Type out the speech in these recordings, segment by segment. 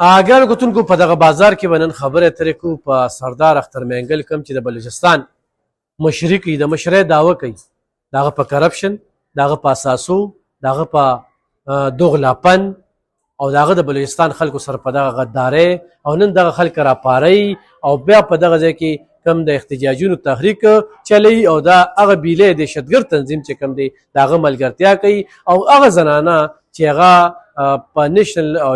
اگر کتونکو په دغه بازار کې به نن خبره ترې کوو په سردار اختر مینګل کوم چې د بلوچستان مشري کوي د مشرۍ دعوه کوي د هغه په کرپشن د هغه په اساسو د هغه په دوغلاپن او د هغه د بلوچستان خلکو سره په دغه غدارۍ او نن دغه خلک راپارئ او بیا په دغه ځای کې کم د احتجاجونو تحریک چلی او دا هغه بیلې دهشتګرد تنظیم چې کم دی د هغه ملګرتیا کوي او هغه زنانه چې هغه په نیشنل او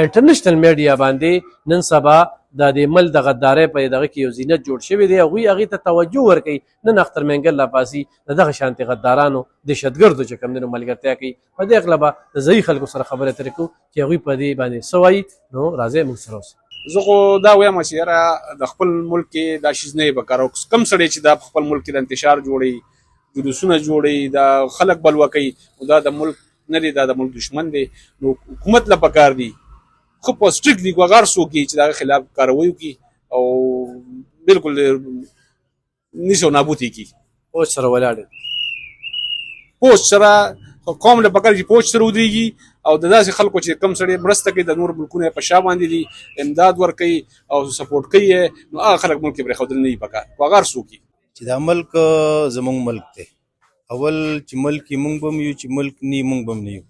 انټرنیشنل میډیا باندې نن سبا د دې مل د غدارۍ په دغه کې یو زینت جوړ شوی دی هغوی هغې ته توجه ورکوي نن اختر مینګل راپاسي د دغه شانتې غدارانو دهشتګردو چې کوم دی نو ملګرتیا کوي په دې هکله به د ضعیف خلکو سره خبرې ترې کوو چې هغوی په دې باندې څه وایي نو راځئ موږ سره اوسئ. زه خو دا وایم چې یاره د خپل ملک کې دا شیز نه به کار کم سړی چې دا خپل ملک کې د انتشار جوړي جلوسونه جوړي دا خلک بلوه کوي دا د ملک نه دی دا د ملک دشمن دی نو حکومت له پکار دی خو په سټریکټلی وغار سو کې چې دا خلاف کاروي کوي او بالکل نشو نابودي کی پوه سره ولاړ پوه سره قوم له پکار چې پوه سره ودرېږي او د داسې خلکو چې کم سړی مرسته کوي د نور ملکونو په شا باندې دي امداد ورکوي او سپورټ کوي نو هغه خلک ملک کې پرېښودل نه وي پکار وغار څوک چې دا ملک زموږ ملک دی اول چې ملک یې موږ به هم یو چې ملک نه موږ به هم نه یو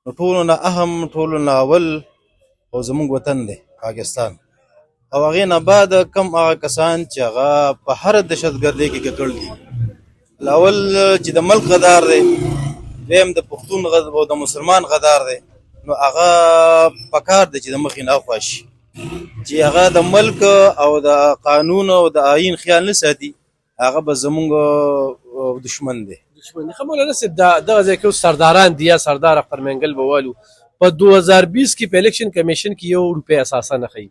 نو ټولو نه اهم ټولو نه اول او زموږ وطن دی پاکستان او هغې نه بعد کم هغه کسان چې هغه په هره دهشتګردۍ کې ککړ دي اول چې د ملک غدار دی دویم د پښتون او د مسلمان غدار دی نو هغه پکار دی چې د مخې نه اخوا شي چې هغه د ملک او د قانون او د آیین خیال نه ساتي هغه به زموږ دشمن دی ښه مولانا صاحب دغه ځای کې اوس سرداران دي یا سردار اختر مینګل به والو په 2020 کې په الیکشن کمیشن کې یو روپۍ اساسا نه ښیي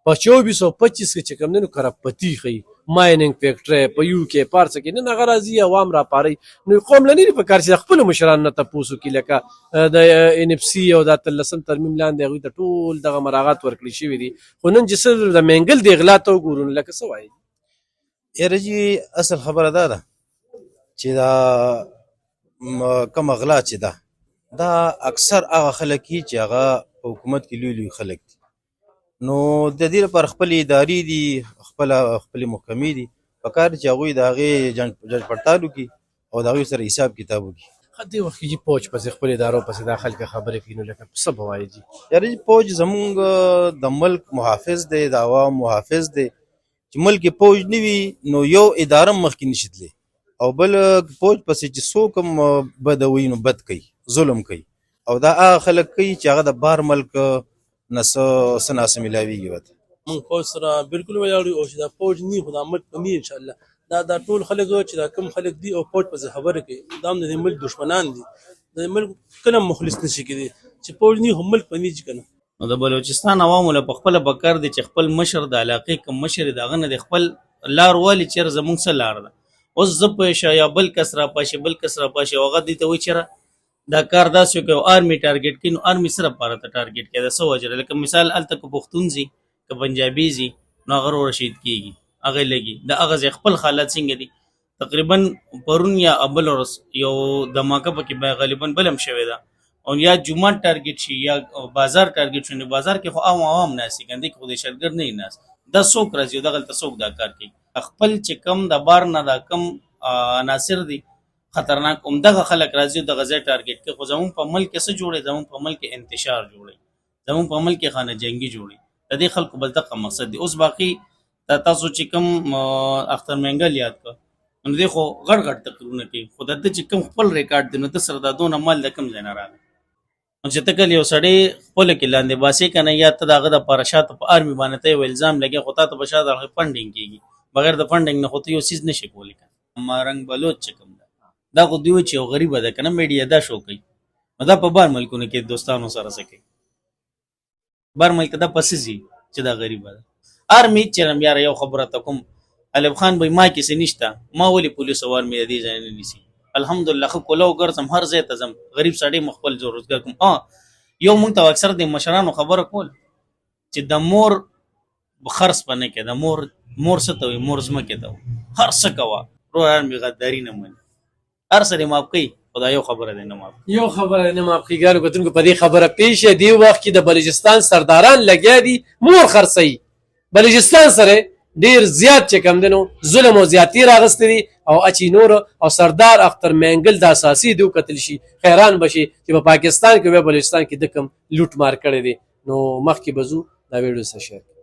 په 2425 کې چې کوم دی نو کرپتي ښیي مایننګ فیکټرۍ په یو کې پارڅه کې نن هغه راځي عوام راپارئ نو قوم له نه دي په کار چې د خپلو مشرانو نه تپوس وکړي لکه د ان اف سی او د 13 ترمیم لاندې هغوی ته ټول دغه مراعات ورکړي شوي دي خو نن چې څه د مینګل د اغلا ته وګورو نو لکه څه وایي یاره جي اصل خبره دا ده چې دا کم اغلا چې ده دا اکثر هغه خلک چې هغه په حکومت کې لوی لوی خلک دي نو د دې لپاره خپلې ادارې دي خپلې محکمې دي پکار چې هغوی د هغې جنج پړتال وکړي او د هغوی سره حساب کتاب وکړي ښه دې وخت کې جي فوج پسې خپلو ادارو پسې دا خلک خبرې کوي نو لکه څه به وایي جي یاره جي فوج زمونږ د ملک محافظ دی د عوام محافظ دی چې ملک کې فوج نه وي نو یو اداره مخکې نشي تللی او بل فوج پسې چې څوک هم بد وي نو بد کوي ظلم کوي او دا هغه خلک کوي چې هغه د بار ملک نه څه ناسه میلاویږي ورته موږ فوج سره بالکل ولاړ یو او چې دا فوج نه خو دا ملک به نه انشاءالله دا ټول خلک چې دا کم خلک دي او فوج پسې خبره کوي دا هم د دې ملک دشمنان دي د ملک کله مخلص نشي کېدی چې فوج نه هم ملک به نه چې کنه نو د بلوچستان عوامو له پخپله پکار دی چې خپل مشر د علاقې کم مشر د هغه نه د خپل لار والي چېرې زموږ څه لار ده اوس زه پوه یا بل کس راپاشي بل کس راپاشي او هغه دې ته وایي چېرې دا کار داسې وکړي او آرمي ټارګېټ کړي نو آرمي سره پاره ته ټارګېټ کړي د څه وجه لکه مثال هلته که پښتون ځي که پنجابي ځي نو هغه رشید کېږي هغه لګي د هغه ځای خپل حالات څنګه دي تقریبا پرون یا بل ورځ یو دماکه پکې غالبا بل هم شوې ده او یا جومات ټارګېټ شي یا بازار ټارګېټ شي نو بازار کې خو عوام ناست ګندې کې خو دهشتګرد نه ناست دا څوک راځي او دغلته څوک دا کار کوي خپل چې کم د بار نه دا کم عناصر دي خطرناک دغه خلک راځي دغه ځای ټارګېټ کوي خو زموږ په ملک کې څه جوړوي زموږ په ملک کې انتشار جوړوي زموږ په ملک کې خانه جنګي جوړوي د دې خلکو بل دغه مقصد دی اوس باقي تاسو چې کوم اختر مینګل یاد کړ نو دې خو غټ غټ تقریرونه کوي خو د چې کوم خپل ریکارډ دی نو د سره د دونه مال د کوم ځای نه راغلی نو چې ته کله یو سړی خپل کې لاندې باسي که نه یا ته د هغه دپاره شاته په آرمي باندې ته یو الزام لګي خو تا ته به شاته هغه فنډینګ کېږي بغیر د فنډینګ نه خو ته یو څیز نشي کولی که مارنګ بلوچ چې کوم دا خو دوی چې یو غریبه ده که نه میډیا دا شو کوي نو دا په بار ملکونو کې دوستانو سره څه کوي بار ملک دا پسې ځي چې دا غریبه ده آرمي چې یاره یو خبره ته کوم الف خان به ما کې څه نشته ما ولې پولیس او آرمي د دې ځای نه نیسي الحمدلله ښه کولو ګرځم هر ځای ته ځم غریب سړی مو خپل روزګار کوم یو مونږ ته اکثر د مشرانو خبره کول چې د مور خرڅ به نه کې د مور څه ته وایي مور ځمکې ته هر څه کوه رو آرمي غداري نه مني هر څه دې معاف کوي خدای یو خبره دی نه معاف یو خبره نه معاف کیږي ګرانو کتونکو په دې خبره پیښه دی وخت کې د بلوچستان سرداران لګیا دي مور خرڅوي بلوچستان سره ډیر زیات چې کم دنو ظلم او زیاتی راغستې دي او اچي نور او سردار اختر مینګل د اساسي دو قتل شي حیران بشي چې په پاکستان کې او بلوچستان کې د کم لوټ مار کړی دي نو مخکې بزو دا ویډیو سره شیر